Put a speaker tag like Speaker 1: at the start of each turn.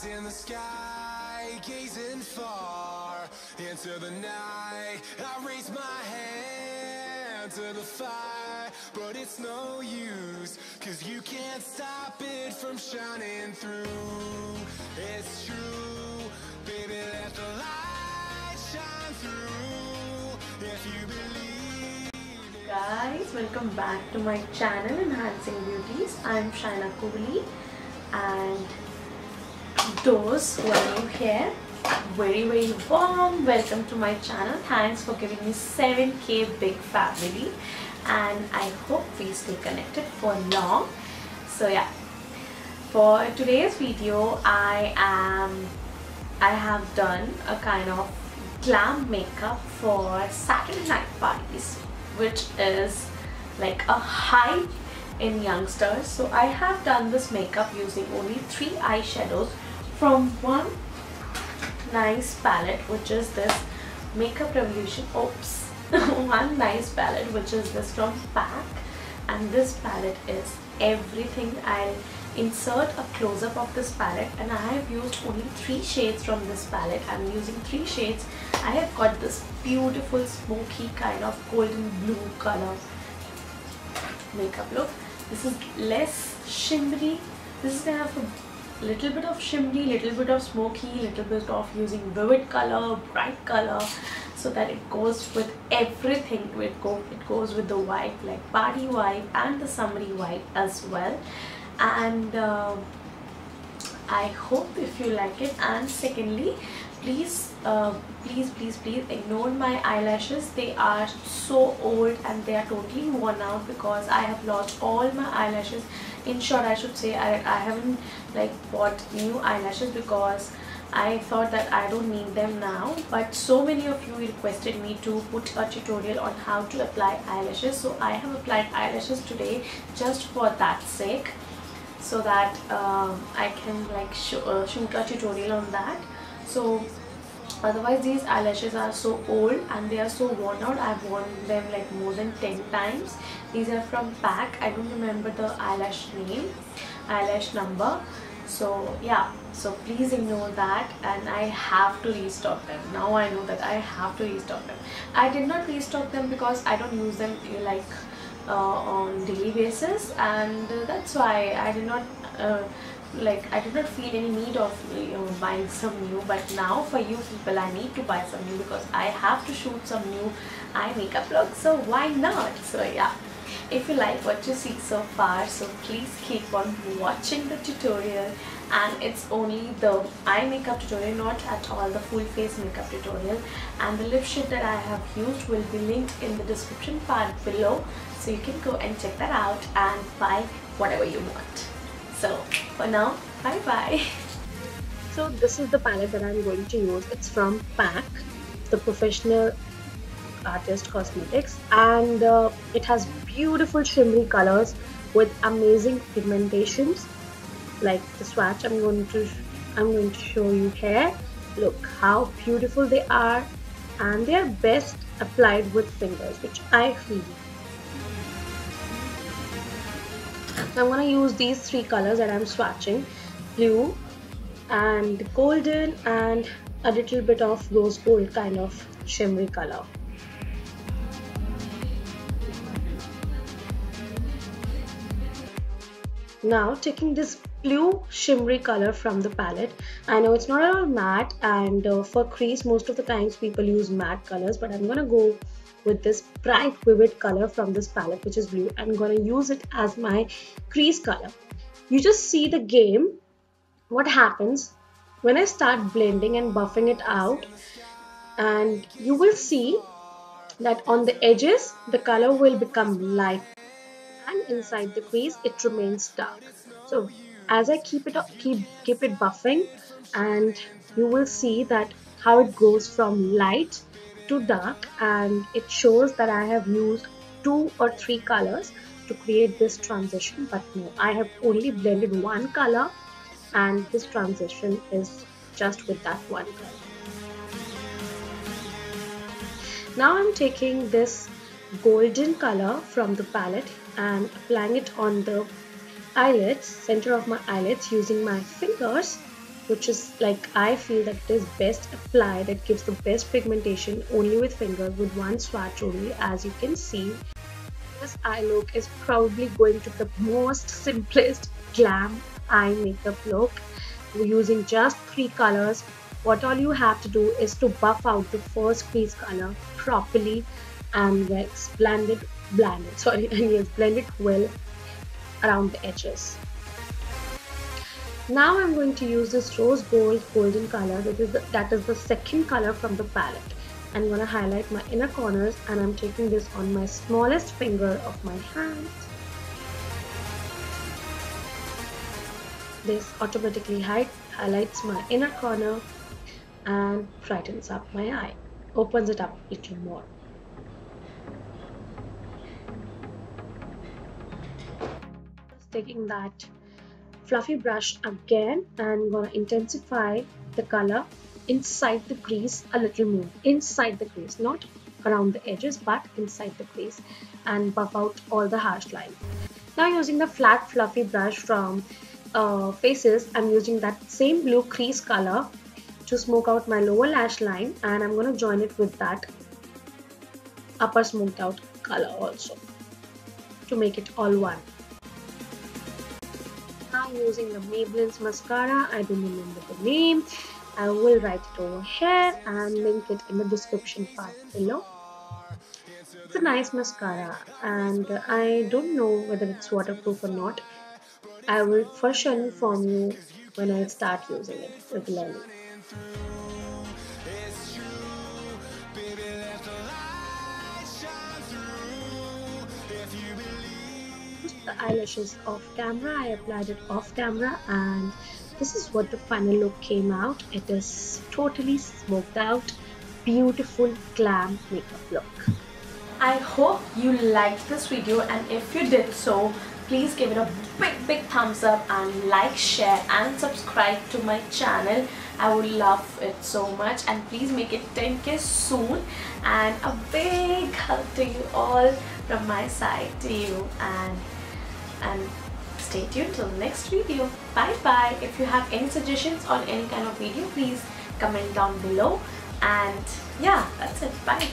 Speaker 1: in the sky, gazing far into the night. I raise my hand to the fire, but it's no use, 'cause you can't stop it from shining through. It's true, baby, let the light shine through. If you believe.
Speaker 2: Guys, welcome back to my channel Enhancing Beauties. I'm Shaina Kohli, and those who are new here, very warm welcome to my channel. Thanks for giving me 7K big family, and I hope we stay connected for long. So yeah, for today's video I have done a kind of glam makeup for Saturday night parties, which is like a hype in youngsters. So I have done this makeup using only 3 eyeshadows from one nice palette, which is this Makeup Revolution. One nice palette, which is this from PAC, and this palette is everything. I'll insert a close-up of this palette, and I have used only 3 shades from this palette. I'm using 3 shades. I have got this beautiful smoky kind of golden blue color makeup look. This is less shimmery. This is kind of a little bit of shimmery, little bit of smoky, little bit of using vivid color, bright color, so that it goes with everything. It goes with the vibe, like party vibe and the summery vibe as well. And I hope if you like it. And secondly, please ignore my eyelashes. They are so old and they are totally worn out because I have lost all my eyelashes. In short, I should say I haven't like bought new eyelashes because I thought that I don't need them now, but so many of you requested me to put a tutorial on how to apply eyelashes. So I have applied eyelashes today just for that sake, so that I can like shoot a tutorial on that. So otherwise these eyelashes are so old and they are so worn out. I've worn them like more than 10 times. These are from PAC. I don't remember the eyelash name, eyelash number. So yeah, so please ignore that, and I have to restock them. Now I know that I have to restock them. I did not restock them because I don't use them like on daily basis, and that's why I did not I did not feel any need of buying some new. But now for you people, I need to buy some new because I have to shoot some new eye makeup looks, so why not? So yeah, if you like what you see so far, so please keep on watching the tutorial. And it's only the eye makeup tutorial, not at all the full face makeup tutorial. And the lip shade that I have used will be linked in the description part below, so you can go and check that out and buy whatever you want. So for now, bye bye. So this is the palette that I'm going to use. It's from PAC, the Professional Artist Cosmetics, and it has beautiful shimmery colors with amazing pigmentations. Like the swatch I'm going to show you here. Look how beautiful they are, and they are best applied with fingers, which I feel. So I'm going to use these 3 colors that I'm swatching: blue and golden and a little bit of rose gold kind of shimmery color. Now taking this blue shimmery color from the palette. I know it's not at all matte, and for crease most of the times people use matte colors, but I'm gonna go with this bright vivid color from this palette, which is blue. I'm gonna use it as my crease color. You just see the game, what happens when I start blending and buffing it out, and you will see that on the edges the color will become light, and inside the crease it remains dark. So as I keep it buffing, and you will see that how it goes from light to dark, and it shows that I have used 2 or 3 colors to create this transition. But no, I have only blended 1 color, and this transition is just with that 1 color. Now I'm taking this golden color from the palette and applying it on the eyelids, center of my eyelids, using my fingers which is like I feel that it is best applied, it gives the best pigmentation only with finger with one swatch only. As you can see, this eye look is probably going to be the most simplest glam eye makeup look. We're using just 3 colors. What all you have to do is to buff out the first crease color properly and blend it well around the edges. Now I'm going to use this rose gold golden color. That is the second color from the palette. I'm going to highlight my inner corners, and I'm taking this on my smallest finger of my hand. This automatically highlights my inner corner and brightens up my eye, opens it up a little more. Taking that fluffy brush again, and I'm going to intensify the color inside the crease a little more, inside the crease, not around the edges but inside the crease, and buff out all the harsh lines. Now using the flat fluffy brush from Faces, I'm using that same blue crease color to smoke out my lower lash line, and I'm going to join it with that upper smoked out color also to make it all one. Now using the Maybelline's mascara, I don't remember the name. I will write it over here and link it in the description part below. It's a nice mascara, and I don't know whether it's waterproof or not. I will for sure inform you when I start using it regularly. The eyelashes off camera, I applied it off camera, and this is what the final look came out. It is totally smoked out, beautiful glam makeup look. I hope you liked this video, and if you did so, please give it a big thumbs up and like, share and subscribe to my channel. I would love it so much, and please make it 10K soon, and a big hug to you all from my side to you, and stay tuned till the next video. Bye bye. If you have any suggestions on any kind of video, please comment down below, and yeah, that's it. Bye.